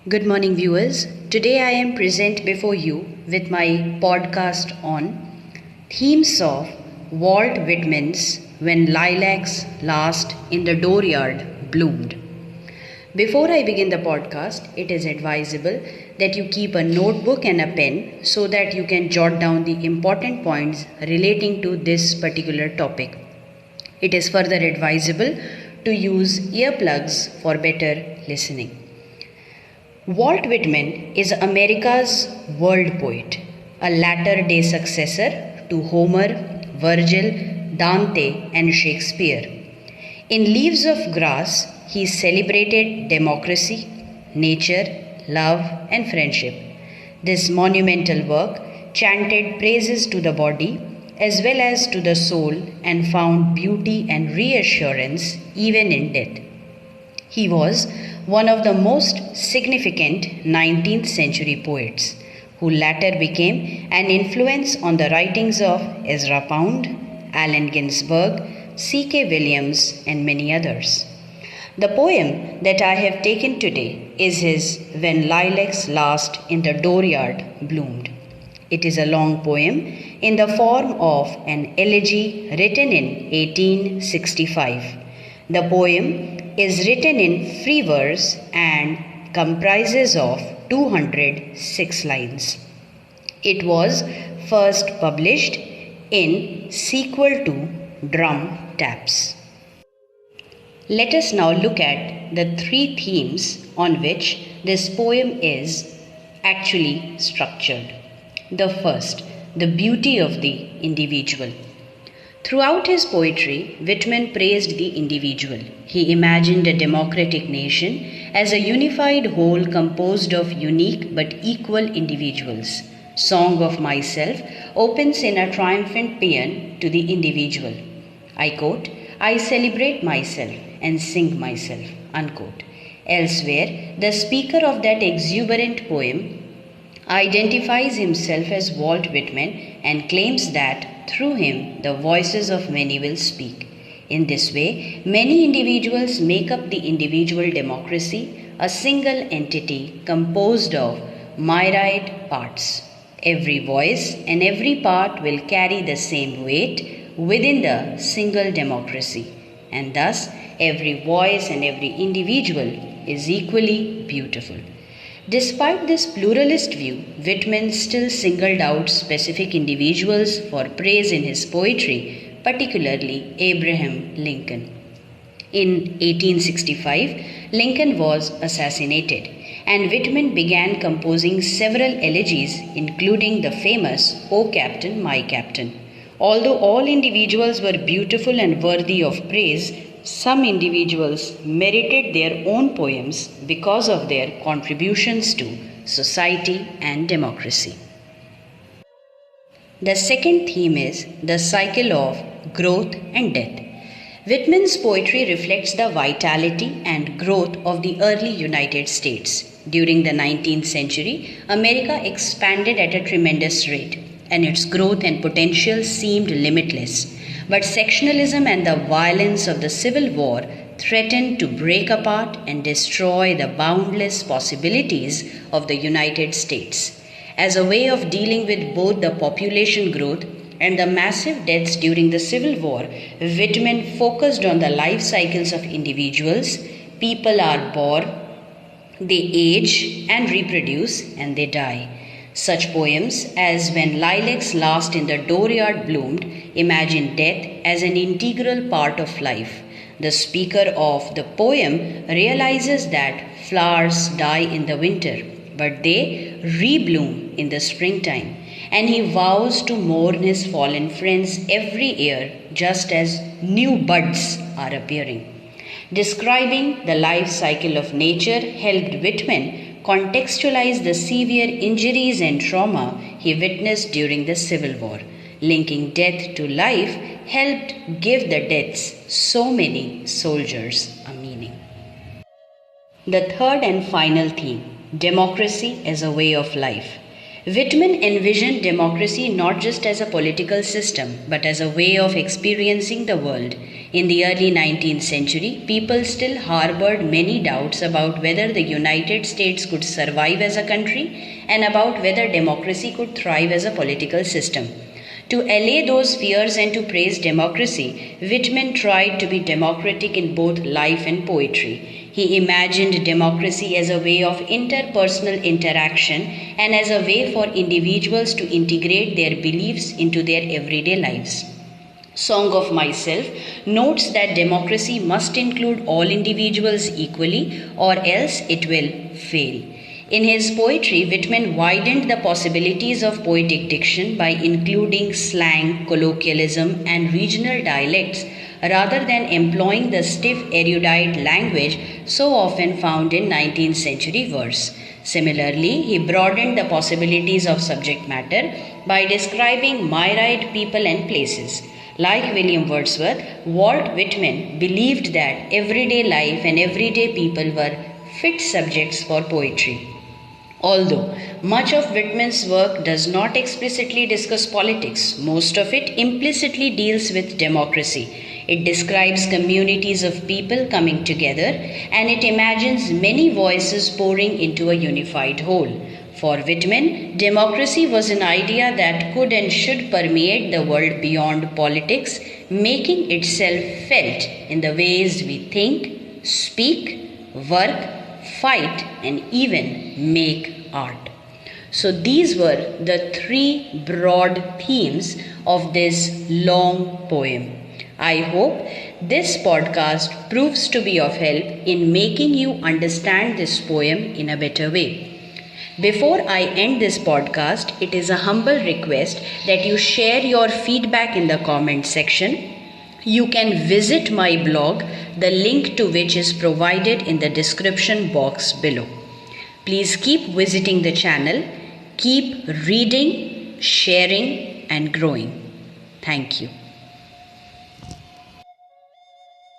Good morning, viewers. Today I am present before you with my podcast on themes of Walt Whitman's When Lilacs Last in the Dooryard Bloomed. Before I begin the podcast, it is advisable that you keep a notebook and a pen so that you can jot down the important points relating to this particular topic. It is further advisable to use earplugs for better listening. Walt Whitman is America's world poet, a latter day successor to Homer, Virgil, Dante, and Shakespeare. In Leaves of Grass, he celebrated democracy, nature, love, and friendship. This monumental work chanted praises to the body as well as to the soul and found beauty and reassurance even in death. He was one of the most significant 19th century poets, who later became an influence on the writings of Ezra Pound, Allen Ginsberg, C.K. Williams, and many others. The poem that I have taken today is his When Lilacs Last in the Dooryard Bloomed. It is a long poem in the form of an elegy written in 1865. The poem is written in free verse and comprises of 206 lines. It was first published in sequel to Drum Taps. Let us now look at the three themes on which this poem is actually structured. The first, the beauty of the individual. Throughout his poetry, Whitman praised the individual. He imagined a democratic nation as a unified whole composed of unique but equal individuals. Song of Myself opens in a triumphant paean to the individual. I quote, I celebrate myself and sing myself, unquote. Elsewhere, the speaker of that exuberant poem identifies himself as Walt Whitman and claims that through him the voices of many will speak. In this way, many individuals make up the individual democracy, a single entity composed of myriad parts. Every voice and every part will carry the same weight within the single democracy, and thus every voice and every individual is equally beautiful. Despite this pluralist view, Whitman still singled out specific individuals for praise in his poetry, particularly Abraham Lincoln. In 1865, Lincoln was assassinated, and Whitman began composing several elegies, including the famous O Captain, My Captain. Although all individuals were beautiful and worthy of praise, some individuals merited their own poems because of their contributions to society and democracy. The second theme is the cycle of growth and death. Whitman's poetry reflects the vitality and growth of the early United States. During the 19th century, America expanded at a tremendous rate, and its growth and potential seemed limitless. But sectionalism and the violence of the Civil War threatened to break apart and destroy the boundless possibilities of the United States. As a way of dealing with both the population growth and the massive deaths during the Civil War, Whitman focused on the life cycles of individuals. People are born, they age and reproduce, and they die. Such poems as When Lilacs Last in the Dooryard Bloomed imagine death as an integral part of life. The speaker of the poem realizes that flowers die in the winter, but they rebloom in the springtime, and he vows to mourn his fallen friends every year just as new buds are appearing. Describing the life cycle of nature helped Whitman contextualize the severe injuries and trauma he witnessed during the Civil War. Linking death to life helped give the deaths so many soldiers a meaning. The third and final theme, democracy as a way of life. Whitman envisioned democracy not just as a political system, but as a way of experiencing the world. In the early 19th century, people still harbored many doubts about whether the United States could survive as a country and about whether democracy could thrive as a political system. To allay those fears and to praise democracy, Whitman tried to be democratic in both life and poetry. He imagined democracy as a way of interpersonal interaction and as a way for individuals to integrate their beliefs into their everyday lives. Song of Myself notes that democracy must include all individuals equally or else it will fail. In his poetry, Whitman widened the possibilities of poetic diction by including slang, colloquialism, and regional dialects rather than employing the stiff erudite language so often found in 19th century verse. Similarly, he broadened the possibilities of subject matter by describing myriad people and places. Like William Wordsworth, Walt Whitman believed that everyday life and everyday people were fit subjects for poetry. Although much of Whitman's work does not explicitly discuss politics, most of it implicitly deals with democracy. It describes communities of people coming together and it imagines many voices pouring into a unified whole. For Whitman, democracy was an idea that could and should permeate the world beyond politics, making itself felt in the ways we think, speak, work, fight, and even make art. So, these were the three broad themes of this long poem. I hope this podcast proves to be of help in making you understand this poem in a better way. Before I end this podcast, it is a humble request that you share your feedback in the comment section. You can visit my blog, the link to which is provided in the description box below. Please keep visiting the channel, keep reading, sharing, and growing. Thank you.